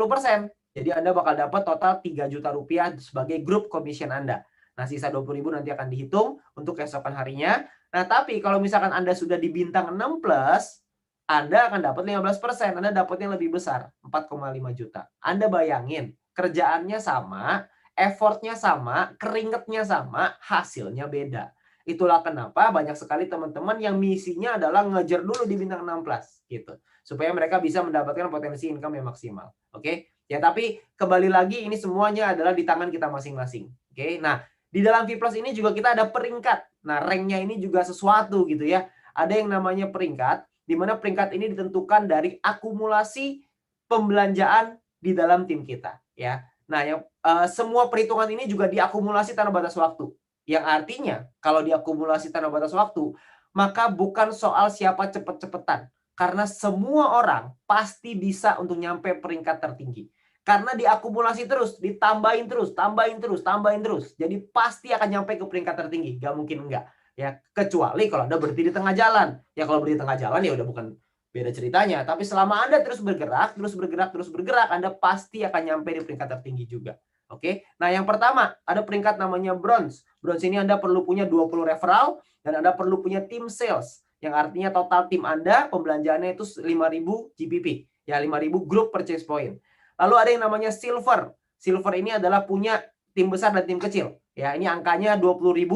Speaker 3: Jadi Anda bakal dapat total 3 juta rupiah sebagai grup commission Anda. Nah, sisa 20.000 nanti akan dihitung untuk keesokan harinya. Nah, tapi kalau misalkan Anda sudah di bintang 6 plus, Anda akan dapat 15%. Anda dapatnya lebih besar, 4,5 juta. Anda bayangin, kerjaannya sama, effortnya sama, keringetnya sama, hasilnya beda. Itulah kenapa banyak sekali teman-teman yang misinya adalah ngejar dulu di bintang 6 plus gitu. Supaya mereka bisa mendapatkan potensi income yang maksimal. Oke? Ya, tapi kembali lagi ini semuanya adalah di tangan kita masing-masing. Oke? Nah, di dalam V Plus ini juga kita ada peringkat. Nah, ranknya ini juga sesuatu gitu ya. Ada yang namanya peringkat, di mana peringkat ini ditentukan dari akumulasi pembelanjaan di dalam tim kita ya. Nah, yang semua perhitungan ini juga diakumulasi tanpa batas waktu. Yang artinya kalau diakumulasi tanpa batas waktu, maka bukan soal siapa cepet-cepetan. Karena semua orang pasti bisa untuk nyampe peringkat tertinggi. Karena diakumulasi terus, ditambahin terus, tambahin terus, tambahin terus. Jadi pasti akan nyampe ke peringkat tertinggi. Gak mungkin enggak. Ya, kecuali kalau Anda berhenti di tengah jalan. Ya kalau berhenti di tengah jalan ya udah bukan beda ceritanya. Tapi selama Anda terus bergerak, terus bergerak, terus bergerak, Anda pasti akan nyampe di peringkat tertinggi juga. Oke, nah yang pertama ada peringkat namanya bronze. Bronze ini Anda perlu punya 20 referral dan Anda perlu punya tim sales. Yang artinya total tim Anda pembelanjaannya itu 5.000 GPP. Ya 5.000 group purchase point. Lalu ada yang namanya silver. Silver ini adalah punya tim besar dan tim kecil. Ya, ini angkanya 20.000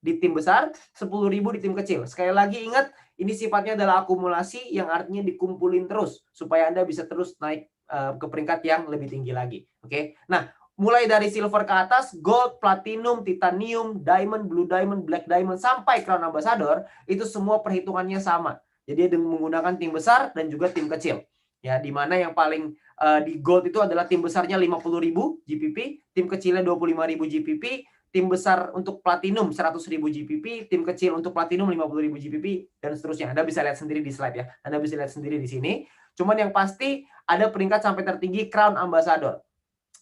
Speaker 3: di tim besar, 10.000 di tim kecil. Sekali lagi ingat, ini sifatnya adalah akumulasi yang artinya dikumpulin terus supaya Anda bisa terus naik ke peringkat yang lebih tinggi lagi. Oke. Nah, mulai dari silver ke atas, gold, platinum, titanium, diamond, blue diamond, black diamond, sampai crown ambassador, itu semua perhitungannya sama. Jadi menggunakan tim besar dan juga tim kecil. Ya, di mana yang paling di gold itu adalah tim besarnya 50.000 GPP, tim kecilnya 25.000 GPP, tim besar untuk platinum 100.000 GPP, tim kecil untuk platinum 50.000 GPP, dan seterusnya. Anda bisa lihat sendiri di slide ya. Anda bisa lihat sendiri di sini. Cuman yang pasti ada peringkat sampai tertinggi crown ambassador.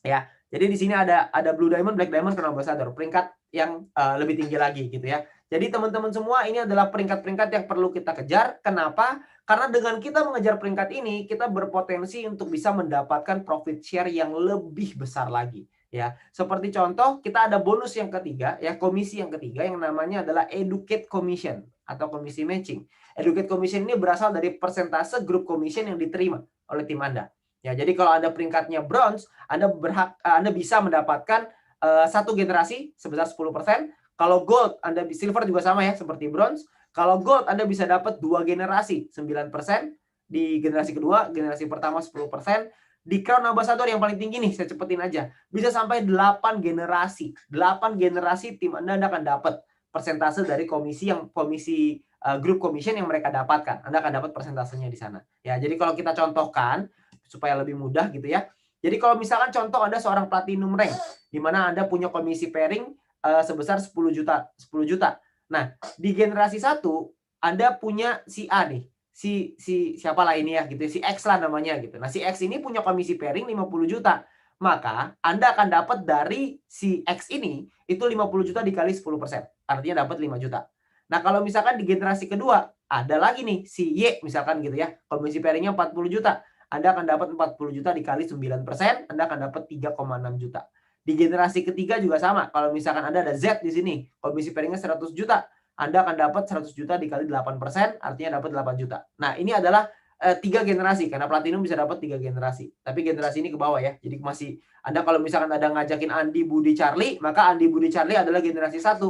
Speaker 3: Ya. Jadi di sini ada blue diamond, black diamond, crown ambassador, peringkat yang lebih tinggi lagi gitu ya. Jadi teman-teman semua ini adalah peringkat-peringkat yang perlu kita kejar. Kenapa? Karena dengan kita mengejar peringkat ini, kita berpotensi untuk bisa mendapatkan profit share yang lebih besar lagi. Ya, seperti contoh kita ada bonus yang ketiga, ya komisi yang ketiga yang namanya adalah educate commission atau komisi matching. Educate commission ini berasal dari persentase grup commission yang diterima oleh tim Anda. Ya, jadi kalau Anda peringkatnya bronze, Anda bisa mendapatkan satu generasi sebesar 10%. Kalau gold, Anda silver juga sama ya seperti bronze. Kalau gold Anda bisa dapat 2 generasi 9%, di generasi kedua, generasi pertama 10%. Di crown ambassador yang paling tinggi nih, saya cepetin aja. Bisa sampai 8 generasi. 8 generasi tim Anda akan dapat persentase dari komisi group commission yang mereka dapatkan. Anda akan dapat persentasenya di sana. Ya, jadi kalau kita contohkan supaya lebih mudah gitu ya. Jadi kalau misalkan contoh Anda seorang platinum rank di mana Anda punya komisi pairing sebesar 10 juta. Nah, di generasi 1 Anda punya si A nih. Si siapa lah ini ya gitu, si X lah namanya gitu. Nah, si X ini punya komisi pairing 50 juta. Maka Anda akan dapat dari si X ini itu 50 juta dikali 10%. Artinya dapat 5 juta. Nah, kalau misalkan di generasi kedua ada lagi nih si Y misalkan gitu ya. Komisi pairingnya 40 juta. Anda akan dapat 40 juta dikali 9%, Anda akan dapat 3,6 juta. Di generasi ketiga juga sama. Kalau misalkan Anda ada Z di sini, komisi pairingnya 100 juta, Anda akan dapat 100 juta dikali 8%, artinya dapat 8 juta. Nah, ini adalah 3 generasi, karena platinum bisa dapat 3 generasi. Tapi generasi ini ke bawah ya. Jadi masih, Anda kalau misalkan ada ngajakin Andi, Budi, Charlie, maka Andi, Budi, Charlie adalah generasi 1.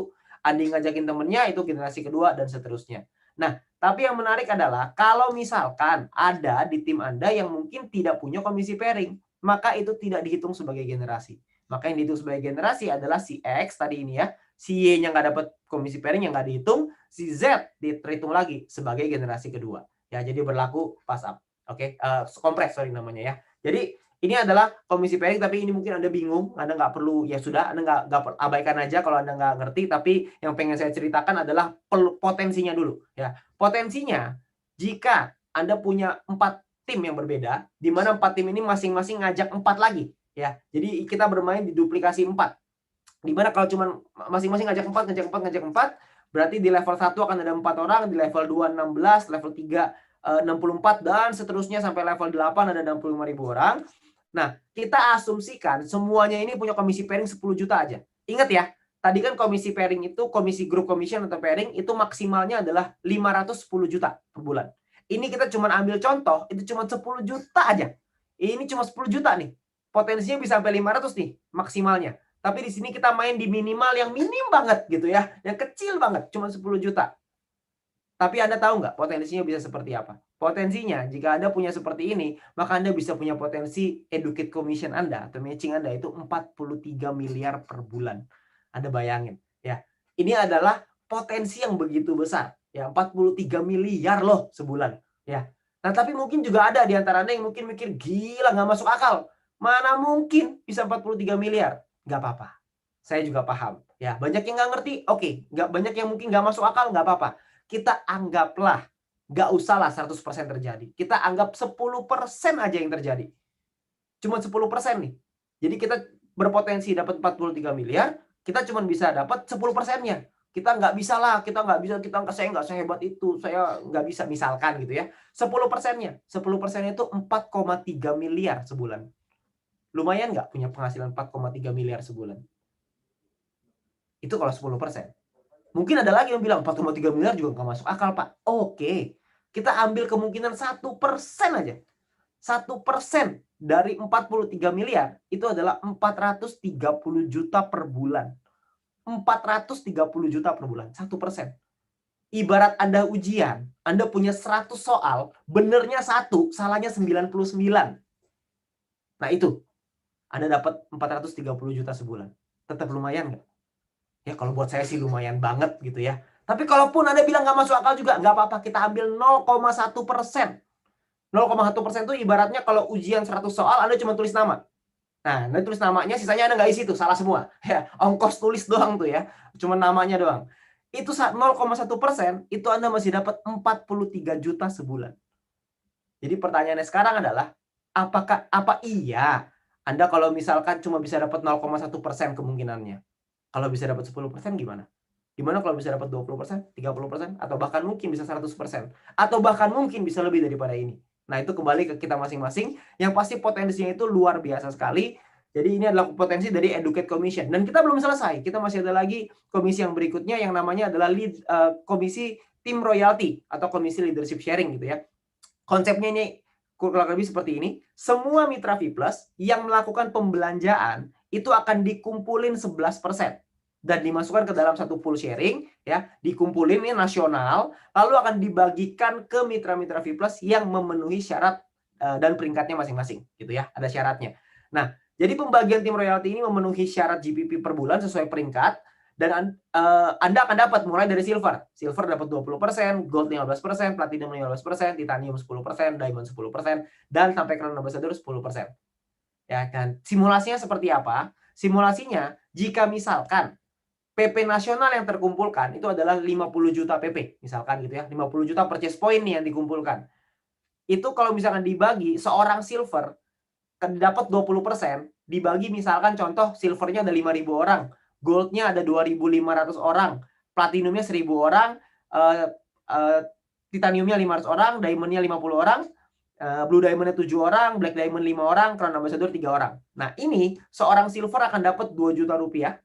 Speaker 3: Andi ngajakin temennya, itu generasi kedua, dan seterusnya. Nah, tapi yang menarik adalah kalau misalkan ada di tim Anda yang mungkin tidak punya komisi pairing, maka itu tidak dihitung sebagai generasi. Maka yang dihitung sebagai generasi adalah si X tadi ini ya, si Y-nya nggak dapat komisi pairing yang nggak dihitung, si Z dihitung lagi sebagai generasi kedua. Ya, jadi berlaku pass up. Oke, kompres namanya ya. Jadi ini adalah komisi pairing, tapi ini mungkin Anda bingung, Anda nggak perlu, ya sudah, Anda nggak abaikan aja kalau Anda nggak ngerti, tapi yang pengen saya ceritakan adalah potensinya dulu. Ya, potensinya jika Anda punya 4 tim yang berbeda, di mana 4 tim ini masing-masing ngajak 4 lagi. Ya, jadi kita bermain di duplikasi 4. Di mana kalau cuma masing-masing ngajak 4, berarti di level 1 akan ada 4 orang, di level 2 16, level 3 64 dan seterusnya sampai level 8 ada 65.000 orang. Nah, kita asumsikan semuanya ini punya komisi pairing 10 juta aja. Ingat ya, tadi kan komisi pairing itu, komisi group commission atau pairing itu maksimalnya adalah 510 juta per bulan. Ini kita cuma ambil contoh, itu cuma 10 juta aja. Ini cuma 10 juta nih. Potensinya bisa sampai 500 nih maksimalnya. Tapi di sini kita main di minimal yang minim banget gitu ya. Yang kecil banget, cuma 10 juta. Tapi Anda tahu nggak potensinya bisa seperti apa? Potensinya, jika Anda punya seperti ini, maka Anda bisa punya potensi educate commission Anda atau matching Anda itu 43 miliar per bulan. Anda bayangin ya. Ini adalah potensi yang begitu besar. Ya, 43 miliar loh sebulan. Ya. Nah, tapi mungkin juga ada di antara Anda yang mungkin mikir, gila nggak masuk akal. Mana mungkin bisa 43 miliar? Nggak apa-apa. Saya juga paham. Ya, banyak yang nggak ngerti, oke. Nggak banyak yang mungkin nggak masuk akal, nggak apa-apa. Kita anggaplah, nggak usahlah 100% terjadi. Kita anggap 10% aja yang terjadi. Cuma 10% nih. Jadi kita berpotensi dapat 43 miliar, kita cuma bisa dapat 10%-nya. Kita nggak bisa lah, saya nggak sehebat itu, saya nggak bisa misalkan gitu ya. 10%-nya. 10% itu 4,3 miliar sebulan. Lumayan nggak punya penghasilan 4,3 miliar sebulan? Itu kalau 10%. Mungkin ada lagi yang bilang 4,3 miliar juga nggak masuk akal, Pak. Oke, kita ambil kemungkinan 1% aja. 1% dari 43 miliar itu adalah 430 juta per bulan. 430 juta per bulan, 1%. Ibarat Anda ujian, Anda punya 100 soal, benernya 1, salahnya 99. Nah itu, Anda dapat 430 juta sebulan. Tetap lumayan nggak? Ya kalau buat saya sih lumayan banget gitu ya. Tapi kalaupun Anda bilang nggak masuk akal juga, nggak apa-apa. Kita ambil 0,1%. 0,1% itu ibaratnya kalau ujian 100 soal, Anda cuma tulis nama. Nah, Anda tulis namanya, sisanya Anda nggak isi tuh, salah semua. Ya, ongkos tulis doang tuh ya. Cuma namanya doang. Itu 0,1%, itu Anda masih dapat 43 juta sebulan. Jadi pertanyaannya sekarang adalah, apa iya Anda kalau misalkan cuma bisa dapat 0,1% kemungkinannya? Kalau bisa dapat 10% gimana? Gimana kalau bisa dapat 20%, 30%, atau bahkan mungkin bisa 100%? Atau bahkan mungkin bisa lebih daripada ini? Nah, itu kembali ke kita masing-masing. Yang pasti potensinya itu luar biasa sekali. Jadi ini adalah potensi dari Educate Commission. Dan kita belum selesai. Kita masih ada lagi komisi yang berikutnya yang namanya adalah komisi Team Royalty atau komisi Leadership Sharing gitu ya. Konsepnya ini kurang lebih seperti ini. Semua mitra V+ yang melakukan pembelanjaan itu akan dikumpulin 11% dan dimasukkan ke dalam satu pool sharing ya, dikumpulin ini nasional, lalu akan dibagikan ke mitra-mitra V+ yang memenuhi syarat dan peringkatnya masing-masing gitu ya, ada syaratnya. Nah, jadi pembagian tim royalty ini memenuhi syarat GPP per bulan sesuai peringkat dan Anda akan dapat mulai dari silver. Silver dapat 20%, gold 15%, platinum 15%, titanium 10%, diamond 10%, dan sampai crown ambassador 10%. Ya kan, simulasinya seperti apa? Simulasinya jika misalkan PP nasional yang terkumpulkan itu adalah 50 juta PP, misalkan gitu ya, 50 juta purchase point nih yang dikumpulkan. Itu kalau misalkan dibagi seorang silver dapat 20%, dibagi misalkan contoh silvernya ada 5.000 orang, goldnya ada 2.500 orang, platinumnya 1.000 orang, titaniumnya 500 orang, diamondnya 50 orang, blue diamondnya 7 orang, black diamond 5 orang, crown ambassador 3 orang. Nah ini seorang silver akan dapat 2 juta rupiah,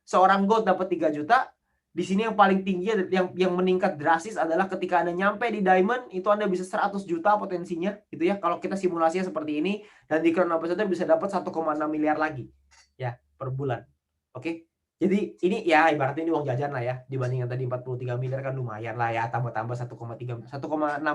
Speaker 3: seorang gold dapat 3 juta. Di sini yang paling tinggi yang meningkat drastis adalah ketika Anda nyampe di diamond itu Anda bisa 100 juta potensinya gitu ya. Kalau kita simulasinya seperti ini, dan di crown ambassador bisa dapat 1,6 miliar lagi ya per bulan. Oke. Jadi ini ya ibaratnya ini uang jajan lah ya, dibandingkan tadi 43 miliar kan lumayan lah ya, tambah-tambah 1,6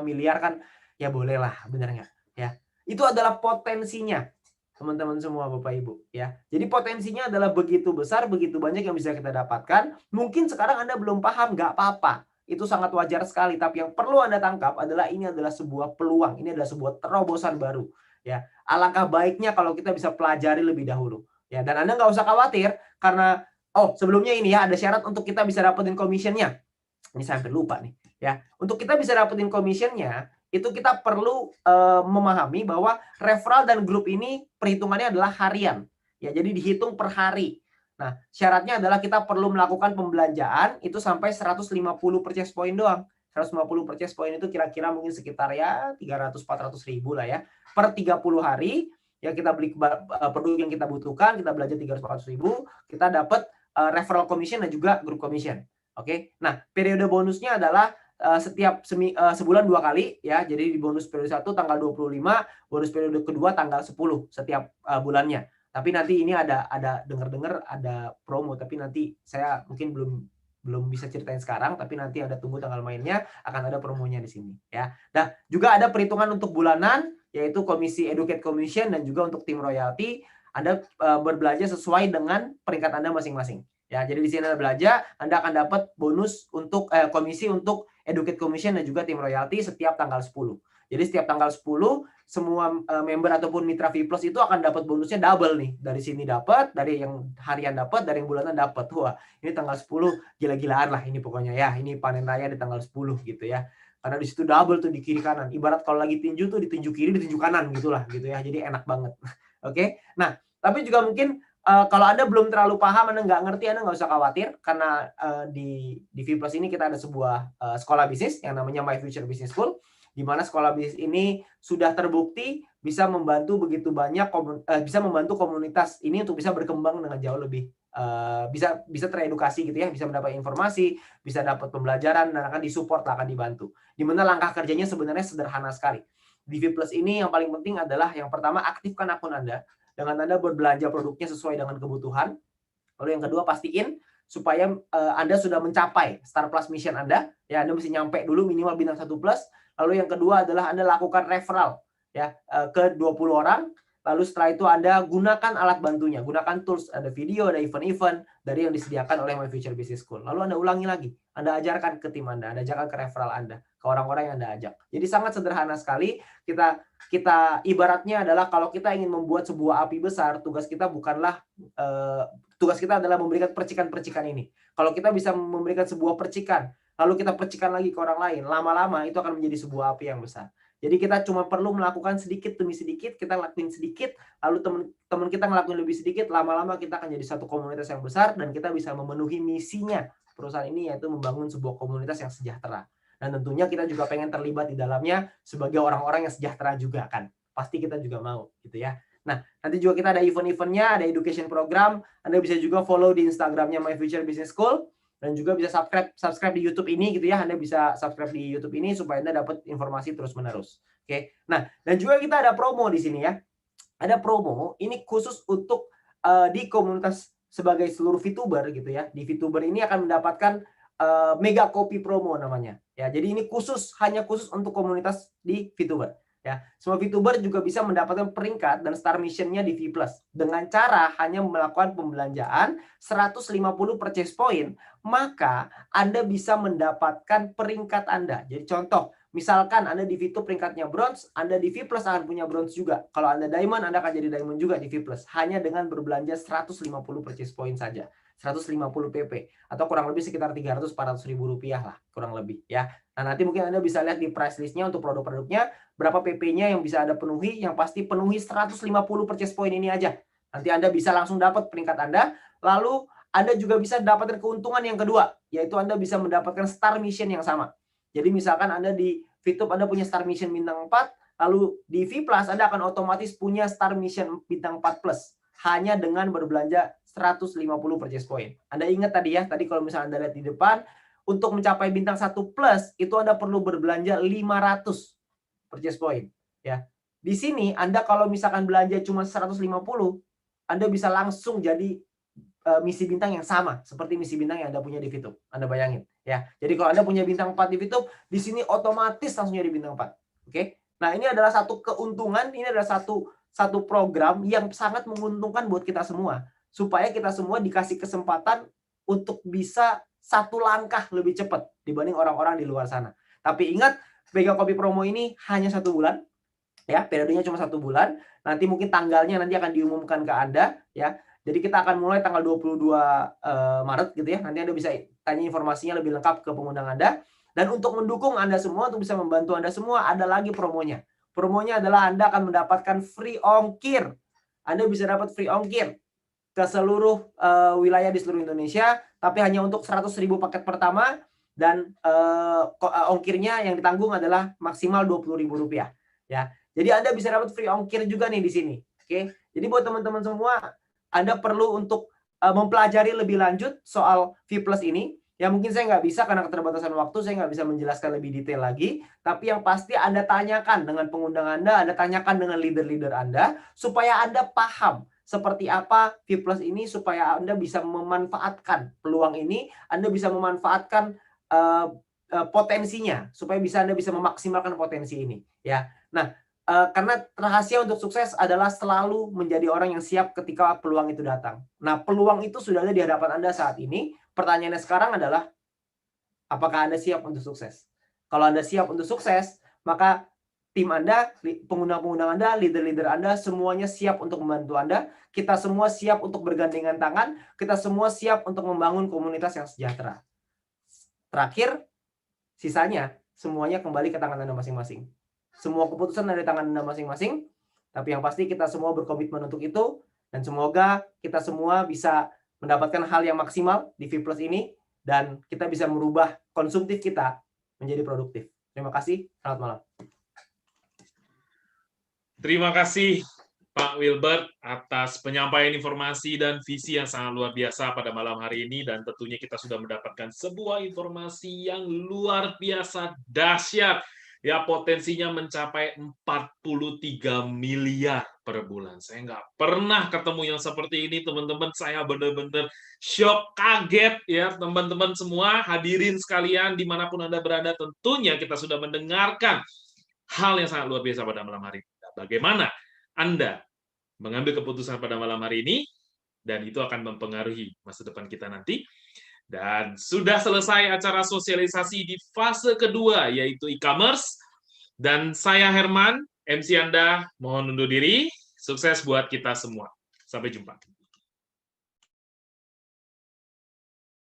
Speaker 3: miliar kan ya boleh lah, benar nggak ya? Itu adalah potensinya teman-teman semua Bapak Ibu ya. Jadi potensinya adalah begitu besar, begitu banyak yang bisa kita dapatkan. Mungkin sekarang Anda belum paham, nggak apa-apa. Itu sangat wajar sekali, tapi yang perlu Anda tangkap adalah ini adalah sebuah peluang, ini adalah sebuah terobosan baru ya. Alangkah baiknya kalau kita bisa pelajari lebih dahulu ya, dan Anda nggak usah khawatir karena sebelumnya ini ya ada syarat untuk kita bisa dapetin commission-nya. Ini saya hampir lupa nih ya. Untuk kita bisa dapetin commission-nya itu kita perlu memahami bahwa referral dan grup ini perhitungannya adalah harian ya, jadi dihitung per hari. Nah syaratnya adalah kita perlu melakukan pembelanjaan itu sampai 150 purchase point doang. 150 purchase point itu kira-kira mungkin sekitar ya 300-400 ribu lah ya per 30 hari ya. Kita beli produk yang kita butuhkan, kita belanja 300-400 ribu, kita dapat referral commission dan juga group commission. Oke. Nah, periode bonusnya adalah setiap sebulan 2 kali ya. Jadi di bonus periode 1 tanggal 25, bonus periode kedua tanggal 10 setiap bulannya. Tapi nanti ini ada dengar-dengar ada promo, tapi nanti saya mungkin belum bisa ceritain sekarang, tapi nanti ada tunggu tanggal mainnya, akan ada promonya di sini ya. Nah, juga ada perhitungan untuk bulanan, yaitu komisi Educate Commission dan juga untuk tim royalty. Anda berbelanja sesuai dengan peringkat Anda masing-masing. Ya, jadi di sini Anda belanja, Anda akan dapat bonus untuk komisi untuk Educate Commission dan juga tim royalty setiap tanggal 10. Jadi setiap tanggal 10 semua member ataupun mitra V Plus itu akan dapat bonusnya double nih. Dari sini dapat, dari yang harian dapat, dari yang bulanan dapat. Wah, ini tanggal 10 gila-gilaan lah ini pokoknya ya. Ini panen raya di tanggal 10 gitu ya. Karena di situ double tuh di kiri kanan. Ibarat kalau lagi tinju tuh di tinju kiri, di tinju kanan gitulah gitu ya. Jadi enak banget. Oke. Nah, tapi juga mungkin kalau Anda belum terlalu paham, Anda nggak ngerti, Anda nggak usah khawatir. Karena di V Plus ini kita ada sebuah sekolah bisnis yang namanya My Future Business School. Di mana sekolah bisnis ini sudah terbukti bisa membantu begitu banyak, bisa membantu komunitas ini untuk bisa berkembang dengan jauh lebih, bisa teredukasi gitu ya, bisa mendapat informasi, bisa dapat pembelajaran, dan akan disupport, akan dibantu. Di mana langkah kerjanya sebenarnya sederhana sekali. Di V Plus ini yang paling penting adalah yang pertama, aktifkan akun Anda. Dengan Anda berbelanja produknya sesuai dengan kebutuhan. Lalu yang kedua, pastiin supaya Anda sudah mencapai Star Plus Mission Anda. Ya, Anda mesti nyampe dulu minimal bintang 1 plus. Lalu yang kedua adalah Anda lakukan referral ya ke 20 orang. Lalu setelah itu Anda gunakan alat bantunya, gunakan tools, ada video, ada event-event dari yang disediakan oleh My Future Business School. Lalu Anda ulangi lagi, Anda ajarkan ke tim Anda ajarkan ke referral Anda, ke orang-orang yang Anda ajak. Jadi sangat sederhana sekali. Kita ibaratnya adalah kalau kita ingin membuat sebuah api besar, tugas kita adalah memberikan percikan-percikan ini. Kalau kita bisa memberikan sebuah percikan, lalu kita percikan lagi ke orang lain, lama-lama itu akan menjadi sebuah api yang besar. Jadi kita cuma perlu melakukan sedikit demi sedikit, kita lakuin sedikit, lalu teman kita ngelakuin lebih sedikit, lama-lama kita akan jadi satu komunitas yang besar, dan kita bisa memenuhi misinya perusahaan ini, yaitu membangun sebuah komunitas yang sejahtera. Dan tentunya kita juga pengen terlibat di dalamnya sebagai orang-orang yang sejahtera juga kan. Pasti kita juga mau gitu ya. Nah, nanti juga kita ada event-eventnya, ada education program. Anda bisa juga follow di Instagramnya My Future Business School. Dan juga bisa subscribe di YouTube ini gitu ya. Anda bisa subscribe di YouTube ini supaya Anda dapat informasi terus-menerus. Oke. Nah, dan juga kita ada promo di sini ya. Ada promo, ini khusus untuk di komunitas sebagai seluruh VTuber gitu ya. Di VTuber ini akan mendapatkan mega copy promo namanya. Ya, jadi ini hanya khusus untuk komunitas di VTuber. Ya, semua VTuber juga bisa mendapatkan peringkat dan star mission-nya di V Plus dengan cara hanya melakukan pembelanjaan 150 purchase point, maka Anda bisa mendapatkan peringkat Anda. Jadi contoh, misalkan Anda di V2 peringkatnya bronze, Anda di V Plus akan punya bronze juga. Kalau Anda diamond, Anda akan jadi diamond juga di V Plus, hanya dengan berbelanja 150 purchase point saja. 150 PP atau kurang lebih sekitar 300-400 ribu rupiah lah kurang lebih ya. Nah, nanti mungkin Anda bisa lihat di price listnya untuk produk-produknya berapa PP-nya yang bisa Anda penuhi. Yang pasti penuhi 150 purchase point ini aja. Nanti Anda bisa langsung dapat peringkat Anda. Lalu Anda juga bisa dapatkan keuntungan yang kedua, yaitu Anda bisa mendapatkan star mission yang sama. Jadi misalkan Anda di VTube Anda punya star mission bintang 4, lalu di V Plus Anda akan otomatis punya star mission bintang 4 plus hanya dengan berbelanja 150 purchase point. Anda ingat tadi ya, tadi kalau misalnya Anda lihat di depan, untuk mencapai bintang 1 plus, itu Anda perlu berbelanja 500 purchase point. Ya. Di sini, Anda kalau misalkan belanja cuma 150, Anda bisa langsung jadi misi bintang yang sama, seperti misi bintang yang Anda punya di VTube. Anda bayangin. Ya. Jadi kalau Anda punya bintang 4 di VTube, di sini otomatis langsung jadi bintang 4. Oke? Nah, ini adalah satu keuntungan, ini adalah satu program yang sangat menguntungkan buat kita semua. Supaya kita semua dikasih kesempatan untuk bisa satu langkah lebih cepat dibanding orang-orang di luar sana. Tapi ingat, mega copy promo ini hanya 1 bulan. Ya, periodenya cuma 1 bulan. Nanti mungkin tanggalnya nanti akan diumumkan ke Anda. Ya, jadi kita akan mulai tanggal 22 Maret gitu ya. Nanti Anda bisa tanya informasinya lebih lengkap ke pengundang Anda. Dan untuk mendukung Anda semua, untuk bisa membantu Anda semua, ada lagi promonya. Promonya adalah Anda akan mendapatkan free ongkir. Anda bisa dapat free ongkir ke seluruh wilayah di seluruh Indonesia, tapi hanya untuk 100.000 paket pertama, dan ongkirnya yang ditanggung adalah maksimal Rp20.000 ya. Jadi Anda bisa dapat free ongkir juga nih di sini. Oke. Jadi buat teman-teman semua, Anda perlu untuk mempelajari lebih lanjut soal V+ ini. Ya mungkin saya nggak bisa karena keterbatasan waktu, saya nggak bisa menjelaskan lebih detail lagi. Tapi yang pasti Anda tanyakan dengan pengundang Anda tanyakan dengan leader-leader Anda, supaya Anda paham seperti apa V+ ini, supaya Anda bisa memanfaatkan peluang ini, Anda bisa memanfaatkan potensinya, supaya Anda bisa memaksimalkan potensi ini. Ya, nah karena rahasia untuk sukses adalah selalu menjadi orang yang siap ketika peluang itu datang. Nah, peluang itu sudah ada di hadapan Anda saat ini. Pertanyaannya sekarang adalah, apakah Anda siap untuk sukses? Kalau Anda siap untuk sukses, maka tim Anda, pengundang-pengundang Anda, leader-leader Anda, semuanya siap untuk membantu Anda. Kita semua siap untuk bergandengan tangan. Kita semua siap untuk membangun komunitas yang sejahtera. Terakhir, sisanya semuanya kembali ke tangan Anda masing-masing. Semua keputusan ada di tangan Anda masing-masing. Tapi yang pasti kita semua berkomitmen untuk itu. Dan semoga kita semua bisa mendapatkan hal yang maksimal di V+ ini. Dan kita bisa merubah konsumtif kita menjadi produktif. Terima kasih. Selamat malam.
Speaker 1: Terima kasih Pak Wilbert atas penyampaian informasi dan visi yang sangat luar biasa pada malam hari ini, dan tentunya kita sudah mendapatkan sebuah informasi yang luar biasa dahsyat. Ya, potensinya mencapai 43 miliar per bulan. Saya nggak pernah ketemu yang seperti ini, teman-teman. Saya benar-benar shock, kaget ya, teman-teman semua, hadirin sekalian, dimanapun Anda berada, tentunya kita sudah mendengarkan hal yang sangat luar biasa pada malam hari ini. Bagaimana Anda mengambil keputusan pada malam hari ini, dan itu akan mempengaruhi masa depan kita nanti. Dan sudah selesai acara sosialisasi di fase kedua, yaitu e-commerce. Dan saya Herman, MC Anda, mohon undur diri. Sukses buat kita semua. Sampai jumpa.